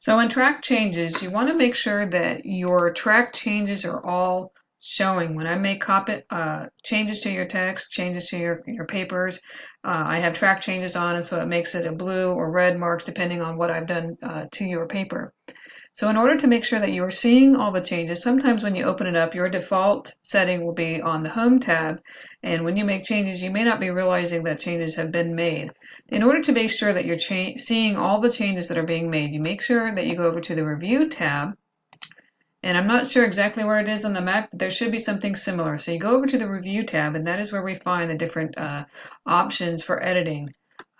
So in track changes, you want to make sure that your track changes are all showing. When I make changes to your text, changes to your papers, I have track changes on, and so it makes it a blue or red marks depending on what I've done to your paper. So in order to make sure that you're seeing all the changes, sometimes when you open it up, your default setting will be on the Home tab, and when you make changes, you may not be realizing that changes have been made. In order to make sure that you're seeing all the changes that are being made, you make sure that you go over to the Review tab, and I'm not sure exactly where it is on the Mac, but there should be something similar. So you go over to the Review tab, and that is where we find the different options for editing.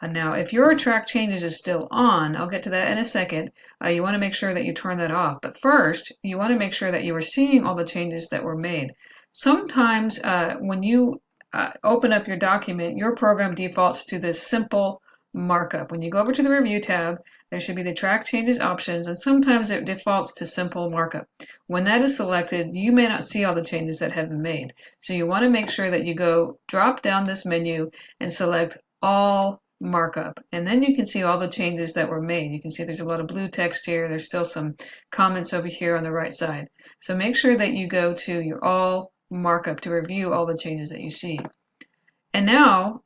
Now, if your track changes is still on, I'll get to that in a second, you want to make sure that you turn that off. But first, you want to make sure that you are seeing all the changes that were made. Sometimes when you open up your document, your program defaults to this simple markup. When you go over to the Review tab, there should be the Track Changes options, and sometimes it defaults to simple markup. When that is selected, you may not see all the changes that have been made. So you want to make sure that you drop down this menu and select All Markup, and then you can see all the changes that were made. You can see there's a lot of blue text here. There's still some comments over here on the right side. So make sure that you go to your All Markup to review all the changes that you see. And now,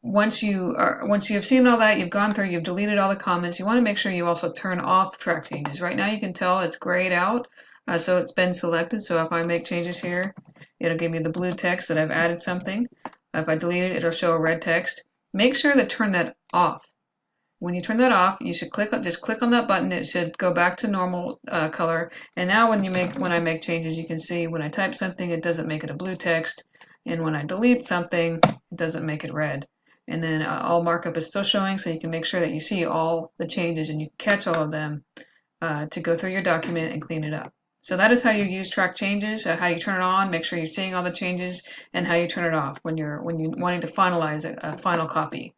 once you have seen all that, you've gone through, you've deleted all the comments, you want to make sure you also turn off track changes. Right now you can tell it's grayed out, so it's been selected. So if I make changes here, it'll give me the blue text that I've added something. If I delete it, it'll show a red text. Make sure to turn that off. When you turn that off, you should just click on that button. It should go back to normal color. And now when I make changes, you can see when I type something, it doesn't make it a blue text. And when I delete something, it doesn't make it red. And then all markup is still showing, so you can make sure that you see all the changes and you catch all of them to go through your document and clean it up. So that is how you use track changes, how you turn it on, make sure you're seeing all the changes, and how you turn it off when you're wanting to finalize a final copy.